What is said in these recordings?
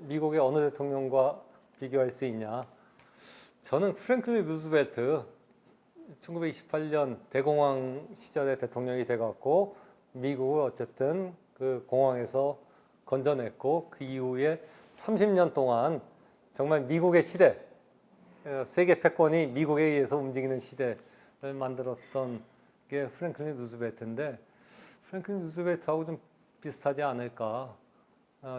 미국의 어느 대통령과 비교할 수 있냐? 저는 프랭클린 루즈벨트 1928년 대공황 시절에 대통령이 돼갖고 미국을 어쨌든 그 공황에서 건져냈고 그 이후에 30년 동안 정말 미국의 시대, 세계 패권이 미국에 의해서 움직이는 시대를 만들었던 게 프랭클린 루즈벨트인데 프랭클린 루즈벨트하고 좀 비슷하지 않을까.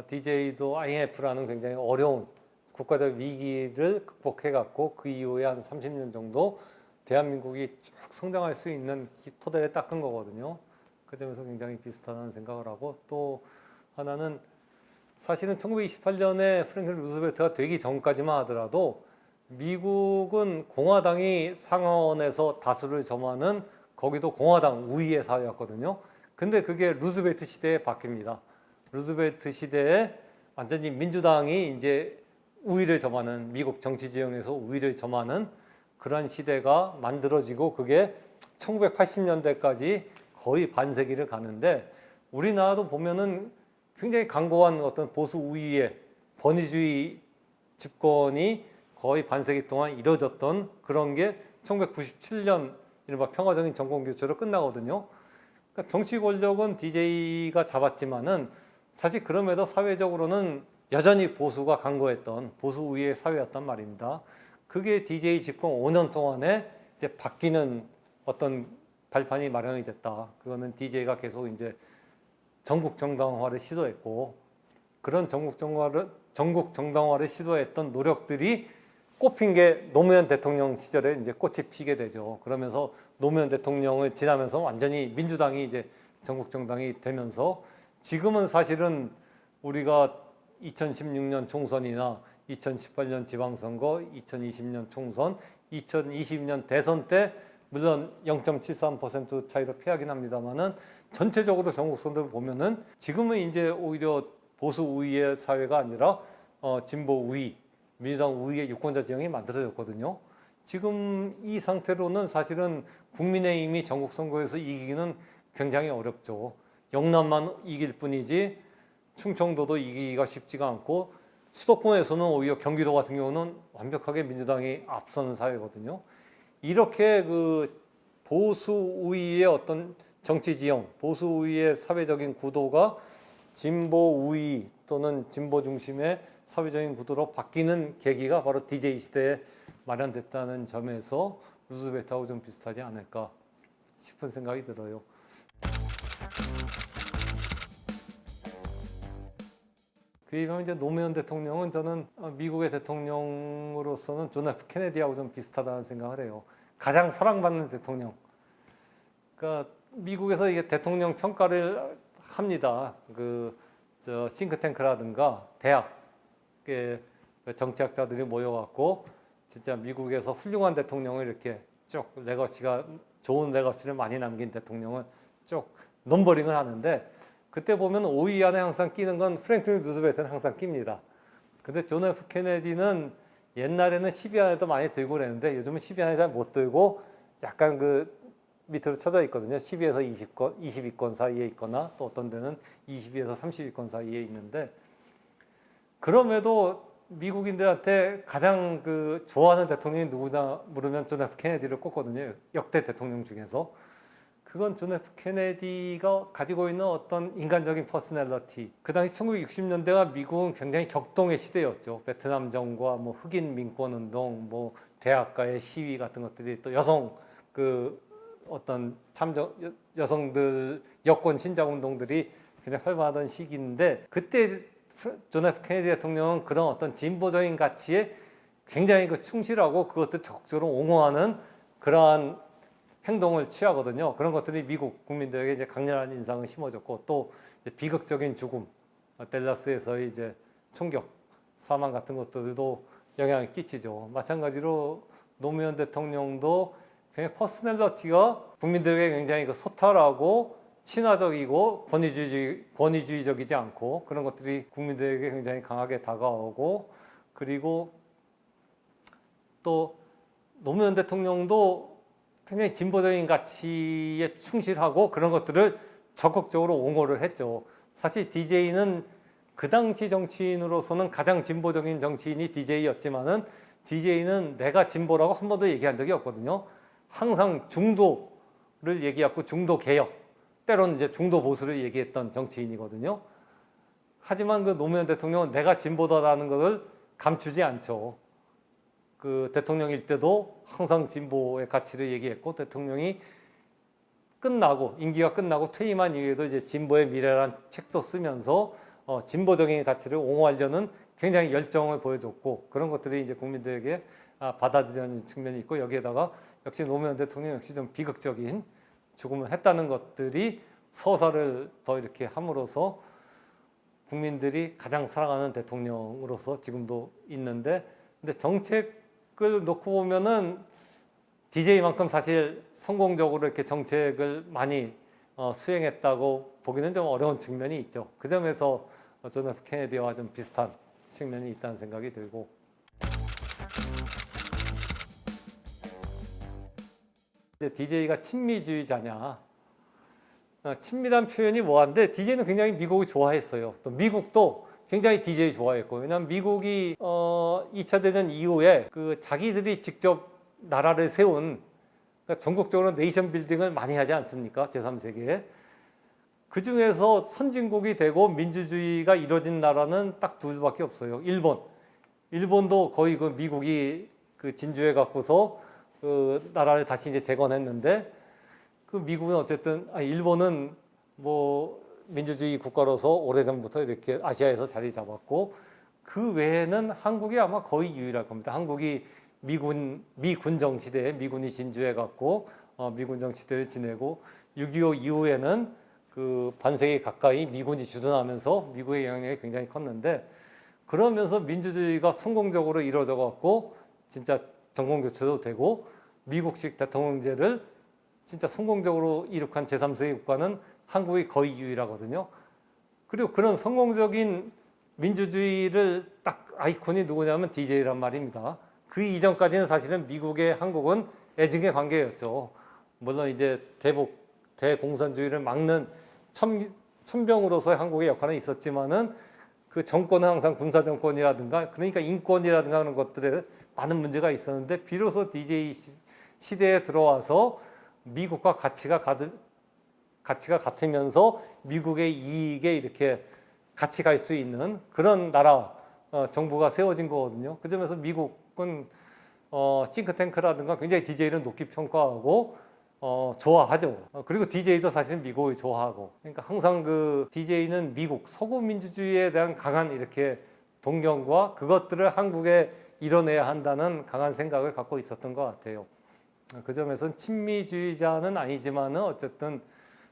DJ도 IMF라는 굉장히 어려운 국가적 위기를 극복해갖고 그 이후에 한 30년 정도 대한민국이 쭉 성장할 수 있는 토대를 닦은 거거든요. 그 점에서 굉장히 비슷하다는 생각을 하고 또 하나는 사실은 1928년에 프랭클린 루즈벨트가 되기 전까지만 하더라도 미국은 공화당이 상하원에서 다수를 점하는 거기도 공화당 우위의 사회였거든요. 근데 그게 루즈벨트 시대에 바뀝니다. 루즈벨트 시대에 완전히 민주당이 이제 우위를 점하는 미국 정치 지형에서 우위를 점하는 그런 시대가 만들어지고 그게 1980년대까지 거의 반세기를 가는데 우리나라도 보면은 굉장히 강고한 어떤 보수 우위의 권위주의 집권이 거의 반세기 동안 이뤄졌던 그런 게 1997년 이른바 평화적인 정권 교체로 끝나거든요. 그러니까 정치 권력은 DJ가 잡았지만은 사실 그럼에도 사회적으로는 여전히 보수가 강고했던 보수 우위의 사회였단 말입니다. 그게 DJ 집권 5년 동안에 이제 바뀌는 어떤 발판이 마련이 됐다. 그거는 DJ가 계속 이제 전국 정당화를 시도했고 그런 전국 정당화를 시도했던 노력들이 꽃핀 게 노무현 대통령 시절에 이제 꽃이 피게 되죠. 그러면서 노무현 대통령을 지나면서 완전히 민주당이 이제 전국 정당이 되면서 지금은 사실은 우리가 2016년 총선이나 2018년 지방선거, 2020년 총선, 2020년 대선 때 물론 0.73% 차이로 패하긴 합니다만은 전체적으로 전국 선거를 보면은 지금은 이제 오히려 보수 우위의 사회가 아니라 진보 우위, 민주당 우위의 유권자 지형이 만들어졌거든요. 지금 이 상태로는 사실은 국민의힘이 전국 선거에서 이기기는 굉장히 어렵죠. 영남만 이길 뿐이지 충청도도 이기기가 쉽지가 않고 수도권에서는 오히려 경기도 같은 경우는 완벽하게 민주당이 앞서는 사회거든요. 이렇게 그 보수 우위의 어떤 정치 지형, 보수 우위의 사회적인 구도가 진보 우위 또는 진보 중심의 사회적인 구도로 바뀌는 계기가 바로 DJ 시대에 마련됐다는 점에서 루즈벨트하고 좀 비슷하지 않을까 싶은 생각이 들어요. 그에 비하면 이제 노무현 대통령은 저는 미국의 대통령으로서는 존 F 케네디하고 좀 비슷하다는 생각을 해요. 가장 사랑받는 대통령. 그러니까 미국에서 이게 대통령 평가를 합니다. 저 싱크탱크라든가 대학의 정치학자들이 모여갖고 진짜 미국에서 훌륭한 대통령을 이렇게 쭉 레거시가 좋은 레거시를 많이 남긴 대통령을 쭉 넘버링을 하는데. 그때 보면 5위 안에 항상 끼는 건 프랭클린 루즈벨트는 항상 낍니다. 근데 존 F 케네디는 옛날에는 10위 안에도 많이 들고 그랬는데 요즘은 10위 안에 잘 못 들고 약간 그 밑으로 쳐져 있거든요. 10위에서 20위권 사이에 있거나 또 어떤 데는 20위에서 30위권 사이에 있는데 그럼에도 미국인들한테 가장 그 좋아하는 대통령이 누구냐 물으면 존 F 케네디를 꼽거든요. 역대 대통령 중에서. 그건 존 F 케네디가 가지고 있는 어떤 인간적인 퍼스널리티. 그 당시 1960년대가 미국은 굉장히 격동의 시대였죠. 베트남전과 뭐 흑인 민권운동, 뭐 대학가의 시위 같은 것들이 또 여성 그 어떤 여성들 여권 신장 운동들이 굉장히 활발하던 시기인데 그때 존 F 케네디 대통령은 그런 어떤 진보적인 가치에 굉장히 그 충실하고 그것도 적극적으로 옹호하는 그러한 행동을 취하거든요. 그런 것들이 미국 국민들에게 이제 강렬한 인상을 심어줬고 또 비극적인 죽음, 댈러스에서의 이제 총격, 사망 같은 것들도 영향을 끼치죠. 마찬가지로 노무현 대통령도 굉장히 퍼스널리티가 국민들에게 굉장히 그 소탈하고 친화적이고 권위주의적이지 않고 그런 것들이 국민들에게 굉장히 강하게 다가오고 그리고 또 노무현 대통령도 굉장히 진보적인 가치에 충실하고 그런 것들을 적극적으로 옹호를 했죠. 사실 DJ는 그 당시 정치인으로서는 가장 진보적인 정치인이 DJ였지만은 DJ는 내가 진보라고 한 번도 얘기한 적이 없거든요. 항상 중도를 얘기했고 중도 개혁, 때로는 이제 중도 보수를 얘기했던 정치인이거든요. 하지만 그 노무현 대통령은 내가 진보다라는 것을 감추지 않죠. 그 대통령일 때도 항상 진보의 가치를 얘기했고 대통령이 끝나고 임기가 끝나고 퇴임한 이후에도 이제 진보의 미래란 책도 쓰면서 진보적인 가치를 옹호하려는 굉장히 열정을 보여줬고 그런 것들이 이제 국민들에게 받아들여지는 측면이 있고 여기에다가 역시 노무현 대통령 역시 좀 비극적인 죽음을 했다는 것들이 서사를 더 이렇게 함으로써 국민들이 가장 사랑하는 대통령으로서 지금도 있는데 근데 정책을 놓고 보면은 DJ만큼 사실 성공적으로 이렇게 정책을 많이 수행했다고 보기는 좀 어려운 측면이 있죠. 그 점에서 존 F 케네디와 좀 비슷한 측면이 있다는 생각이 들고 이제 DJ가 친미주의자냐 친밀한 표현이 뭐한데 DJ는 굉장히 미국을 좋아했어요. 또 미국도 굉장히 DJ 좋아했고 왜냐하면 미국이 2차 대전 이후에 그 자기들이 직접 나라를 세운 그러니까 전국적으로 네이션 빌딩을 많이 하지 않습니까? 제3세계에. 그 중에서 선진국이 되고 민주주의가 이루어진 나라는 딱 둘밖에 없어요. 일본. 일본도 거의 그 미국이 그 진주해 갖고서 그 나라를 다시 이제 재건했는데 그 미국은 어쨌든 일본은 뭐 민주주의 국가로서 오래전부터 이렇게 아시아에서 자리 잡았고 그 외에는 한국이 아마 거의 유일할 겁니다. 한국이 미군정 시대에 미군이 진주해 갖고 미군정 시대를 지내고 6.25 이후에는 그 반세기 가까이 미군이 주둔하면서 미국의 영향력이 굉장히 컸는데 그러면서 민주주의가 성공적으로 이루어져 갖고 진짜 정권 교체도 되고 미국식 대통령제를 진짜 성공적으로 이룩한 제3세계 국가는 한국이 거의 유일하거든요. 그리고 그런 성공적인 민주주의를 딱 아이콘이 누구냐면 DJ란 말입니다. 그 이전까지는 사실은 미국의 한국은 애증의 관계였죠. 물론 이제 대공산주의를 막는 천병으로서의 한국의 역할은 있었지만은 그 정권은 항상 군사 정권이라든가 그러니까 인권이라든가 그런 것들에 많은 문제가 있었는데 비로소 DJ 시대에 들어와서 미국과 가치가 같으면서 미국의 이익에 이렇게 같이 갈 수 있는 그런 나라 정부가 세워진 거거든요. 그 점에서 미국은 싱크탱크라든가 굉장히 DJ를 높이 평가하고 좋아하죠. 그리고 DJ도 사실은 미국을 좋아하고 그러니까 항상 그 DJ는 미국 서구 민주주의에 대한 강한 이렇게 동경과 그것들을 한국에 이뤄내야 한다는 강한 생각을 갖고 있었던 것 같아요. 그 점에서는 친미주의자는 아니지만은 어쨌든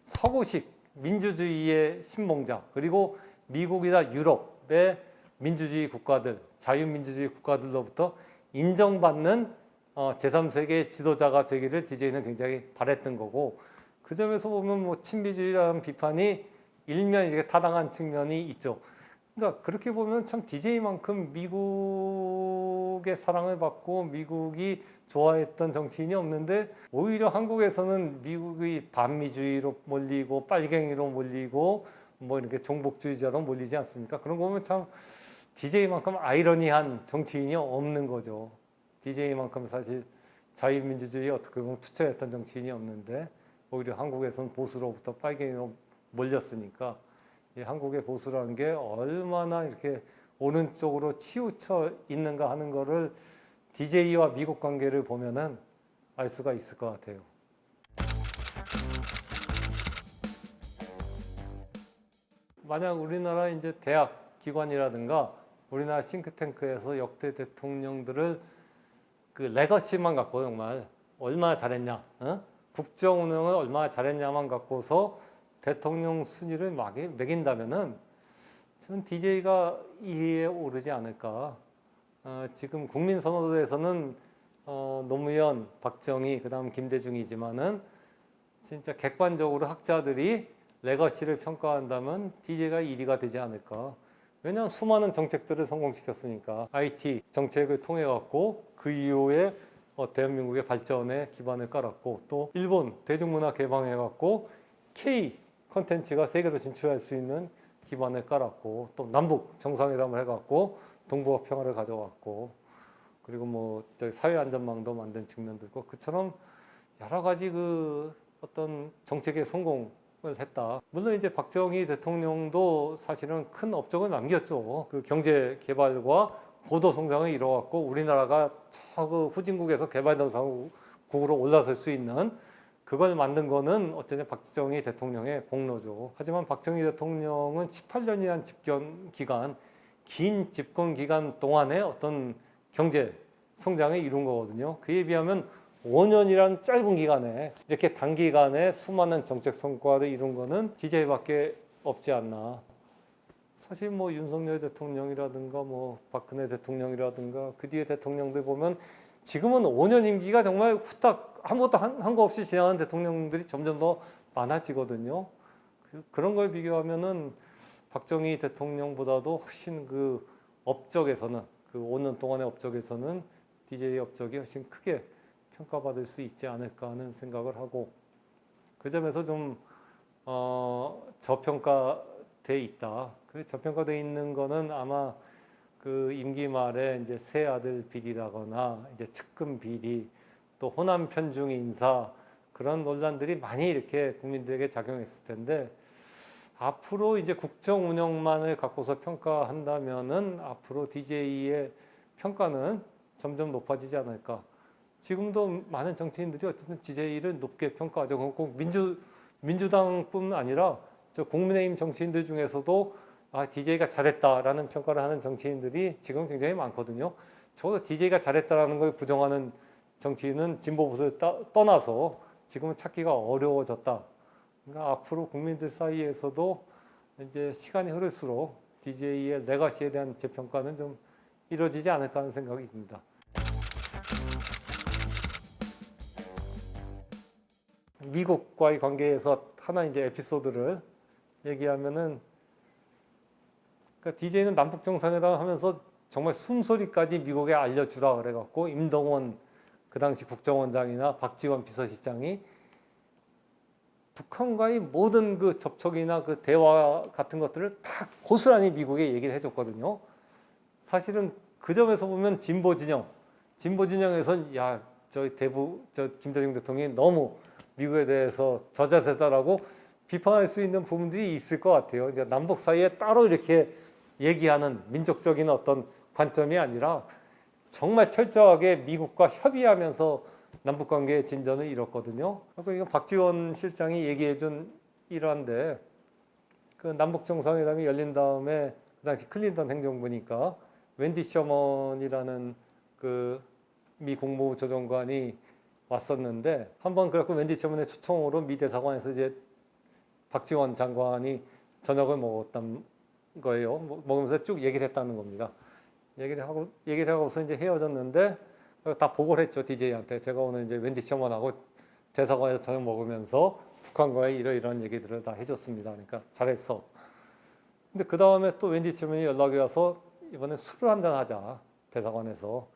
서구식 민주주의의 신봉자 그리고 미국이나 유럽의 민주주의 국가들, 자유민주주의 국가들로부터 인정받는 제3세계 지도자가 되기를 DJ는 굉장히 바랬던 거고 그 점에서 보면 뭐 친미주의라는 비판이 일면 이렇게 타당한 측면이 있죠. 그러니까 그렇게 보면 참 DJ만큼 미국의 사랑을 받고 미국이 좋아했던 정치인이 없는데 오히려 한국에서는 미국이 반미주의로 몰리고 빨갱이로 몰리고 뭐 이렇게 종북주의자로 몰리지 않습니까? 그런 거 보면 참 DJ만큼 아이러니한 정치인이 없는 거죠. DJ만큼 사실 자유민주주의에 어떻게 보면 투철했던 정치인이 없는데 오히려 한국에서는 보수로부터 빨갱이로 몰렸으니까 이 한국의 보수라는 게 얼마나 이렇게 오른쪽으로 치우쳐 있는가 하는 거를 DJ와 미국 관계를 보면은 알 수가 있을 것 같아요. 만약 우리나라 이제 대학 기관이라든가 우리나라 싱크탱크에서 역대 대통령들을 그 레거시만 갖고 정말 얼마나 잘했냐, 국정 운영을 얼마나 잘했냐만 갖고서 대통령 순위를 매긴다면은 저는 DJ가 2위에 오르지 않을까. 지금 국민 선호도에서는 노무현, 박정희, 그다음 김대중이지만은 진짜 객관적으로 학자들이 레거시를 평가한다면 DJ가 1위가 되지 않을까. 왜냐하면 수많은 정책들을 성공시켰으니까 IT 정책을 통해 갖고 그 이후에 대한민국의 발전에 기반을 깔았고 또 일본 대중문화 개방해 갖고 K 콘텐츠가 세계로 진출할 수 있는 기반을 깔았고 또 남북 정상회담을 해갖고 동북아 평화를 가져왔고 그리고 뭐 저기 사회 안전망도 만든 측면도 있고 그처럼 여러 가지 그 어떤 정책의 성공을 했다. 물론 이제 박정희 대통령도 사실은 큰 업적을 남겼죠. 그 경제 개발과 고도 성장을 이뤄왔고 우리나라가 저 그 후진국에서 개발도상국으로 올라설 수 있는 그걸 만든 거는 어쩌면 박정희 대통령의 공로죠. 하지만 박정희 대통령은 18년이라는 집권 기간, 긴 집권 기간 동안에 어떤 경제 성장을 이룬 거거든요. 그에 비하면 5년이란 짧은 기간에 이렇게 단기간에 수많은 정책 성과를 이룬 거는 DJ밖에 없지 않나. 사실 뭐 윤석열 대통령이라든가 뭐 박근혜 대통령이라든가 그 뒤에 대통령들 보면 지금은 5년 임기가 정말 후딱 아무것도 한 거 없이 지나가는 대통령들이 점점 더 많아지거든요. 그런 걸 비교하면은 박정희 대통령보다도 훨씬 그 업적에서는 그 5년 동안의 업적에서는 DJ 업적이 훨씬 크게 평가받을 수 있지 않을까 하는 생각을 하고 그 점에서 좀 저평가돼 있다. 그 저평가돼 있는 거는 아마 그 임기 말에 이제 새 아들 비리라거나 이제 측근 비리 또 호남 편중 인사 그런 논란들이 많이 이렇게 국민들에게 작용했을 텐데 앞으로 이제 국정 운영만을 갖고서 평가한다면은 앞으로 DJ의 평가는 점점 높아지지 않을까. 지금도 많은 정치인들이 어쨌든 DJ를 높게 평가하죠. 꼭 민주당뿐 아니라 저 국민의힘 정치인들 중에서도 DJ가 잘했다라는 평가를 하는 정치인들이 지금 굉장히 많거든요. 적어도 DJ가 잘했다라는 걸 부정하는 정치인은 진보 보수를 떠나서 지금은 찾기가 어려워졌다. 그러니까 앞으로 국민들 사이에서도 이제 시간이 흐를수록 DJ의 레가시에 대한 재평가는 좀 이루어지지 않을까 하는 생각이 듭니다. 미국과의 관계에서 하나 이제 에피소드를 얘기하면은 그러니까 DJ는 남북 정상회담 하면서 정말 숨소리까지 미국에 알려주라 그래갖고 임동원 그 당시 국정원장이나 박지원 비서실장이 북한과의 모든 그 접촉이나 그 대화 같은 것들을 다 고스란히 미국에 얘기를 해줬거든요. 사실은 그 점에서 보면 진보 진영에선 저 김대중 대통령이 너무 미국에 대해서 저자세자라고 비판할 수 있는 부분들이 있을 것 같아요. 이제 남북 사이에 따로 이렇게 얘기하는 민족적인 어떤 관점이 아니라 정말 철저하게 미국과 협의하면서 남북 관계의 진전을 이뤘거든요. 그리고 이건 박지원 실장이 얘기해준 일화인데 그 남북 정상회담이 열린 다음에 그 당시 클린턴 행정부니까 웬디 셔먼이라는 그 미 국무부 조정관이 왔었는데 한번 그렇고 웬디 셔먼의 초청으로 미 대사관에서 이제 박지원 장관이 저녁을 먹었던 거예요. 먹으면서 쭉 얘기를 했다는 겁니다. 얘기를 하고서 이제 헤어졌는데 다 보고를 했죠. DJ한테. 제가 오늘 이제 웬디 셔먼하고 대사관에서 저녁 먹으면서 북한과의 이러이러한 얘기들을 다 해줬습니다. 그러니까 잘했어. 근데 그 다음에 또 웬디 셔먼이 연락이 와서 이번에 술을 한잔 하자. 대사관에서.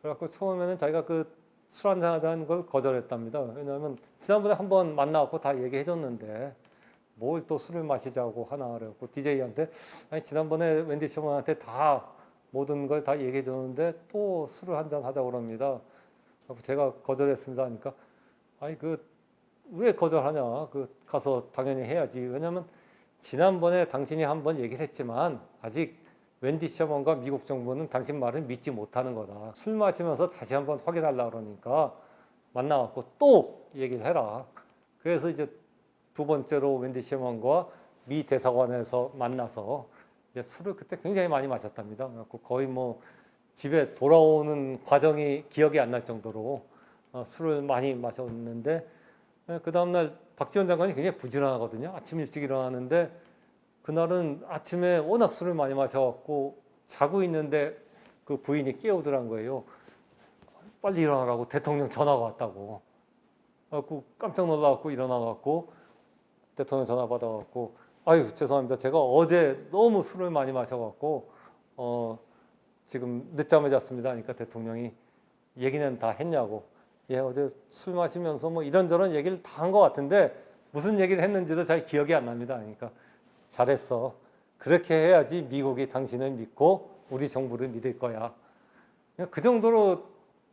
그래갖고 처음에는 자기가 그 술 한잔 하자는 걸 거절했답니다. 왜냐하면 지난번에 한번 만나갖고 다 얘기해줬는데 뭘 또 술을 마시자고 하나 그래갖고 DJ한테 아니 지난번에 웬디 셔먼한테 다 모든 걸 다 얘기해줬는데 또 술을 한잔 하자고 그럽니다. 제가 거절했습니다 하니까 아니 그 왜 거절하냐 그 가서 당연히 해야지. 왜냐하면 지난번에 당신이 한번 얘기를 했지만 아직 웬디 셔먼과 미국 정부는 당신 말을 믿지 못하는 거다. 술 마시면서 다시 한번 확인하려고 그러니까 만나갖고 또 얘기를 해라. 그래서 이제 두 번째로 웬디 셔먼과 미 대사관에서 만나서 이제 술을 그때 굉장히 많이 마셨답니다. 그래갖고 거의 뭐 집에 돌아오는 과정이 기억이 안 날 정도로 술을 많이 마셨는데 그 다음날 박지원 장관이 굉장히 부지런하거든요. 아침 일찍 일어나는데 그날은 아침에 워낙 술을 많이 마셔갖고 자고 있는데 그 부인이 깨우더란 거예요. 빨리 일어나라고 대통령 전화가 왔다고. 그래갖고 깜짝 놀라갖고 일어나갖고 대통령 전화 받아갖고 아유 죄송합니다. 제가 어제 너무 술을 많이 마셔갖고 지금 늦잠을 잤습니다. 그러니까 대통령이 얘기는 다 했냐고. 예 어제 술 마시면서 뭐 이런저런 얘기를 다 한 것 같은데 무슨 얘기를 했는지도 잘 기억이 안 납니다. 그러니까 잘했어. 그렇게 해야지 미국이 당신을 믿고 우리 정부를 믿을 거야. 그냥 그 정도로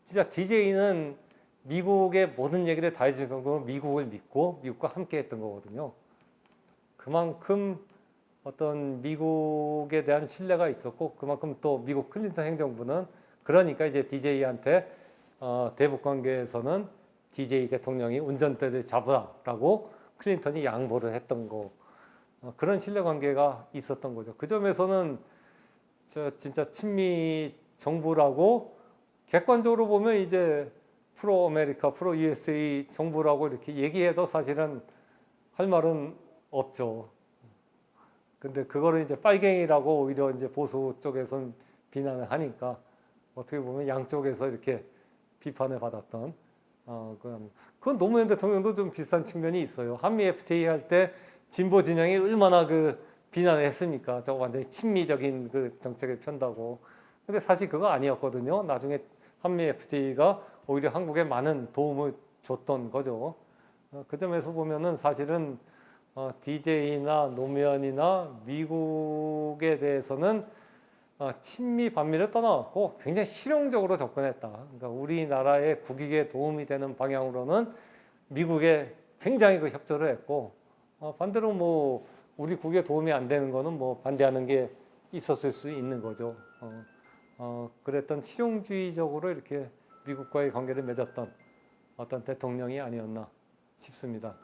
진짜 DJ는 미국의 모든 얘기를 다 해줄 정도로 미국을 믿고 미국과 함께 했던 거거든요. 그만큼 어떤 미국에 대한 신뢰가 있었고 그만큼 또 미국 클린턴 행정부는 그러니까 이제 DJ한테 대북 관계에서는 DJ 대통령이 운전대를 잡으라라고 클린턴이 양보를 했던 거 그런 신뢰 관계가 있었던 거죠. 그 점에서는 진짜 친미 정부라고 객관적으로 보면 이제 프로 아메리카, 프로 USA 정부라고 이렇게 얘기해도 사실은 할 말은 없죠. 근데 그거를 이제 빨갱이라고 오히려 이제 보수 쪽에서는 비난을 하니까 어떻게 보면 양쪽에서 이렇게 비판을 받았던 그건 노무현 대통령도 좀 비슷한 측면이 있어요. 한미 FTA 할 때 진보 진영이 얼마나 그 비난을 했습니까? 저거 완전히 친미적인 그 정책을 편다고. 근데 사실 그거 아니었거든요. 나중에 한미 FTA가 오히려 한국에 많은 도움을 줬던 거죠. 그 점에서 보면은 사실은 DJ나 노무현이나 미국에 대해서는 친미 반미를 떠나갖고 굉장히 실용적으로 접근했다. 그러니까 우리나라의 국익에 도움이 되는 방향으로는 미국에 굉장히 그 협조를 했고 반대로 뭐 우리 국익에 도움이 안 되는 거는 뭐 반대하는 게 있었을 수 있는 거죠. 그랬던 실용주의적으로 이렇게 미국과의 관계를 맺었던 어떤 대통령이 아니었나 싶습니다.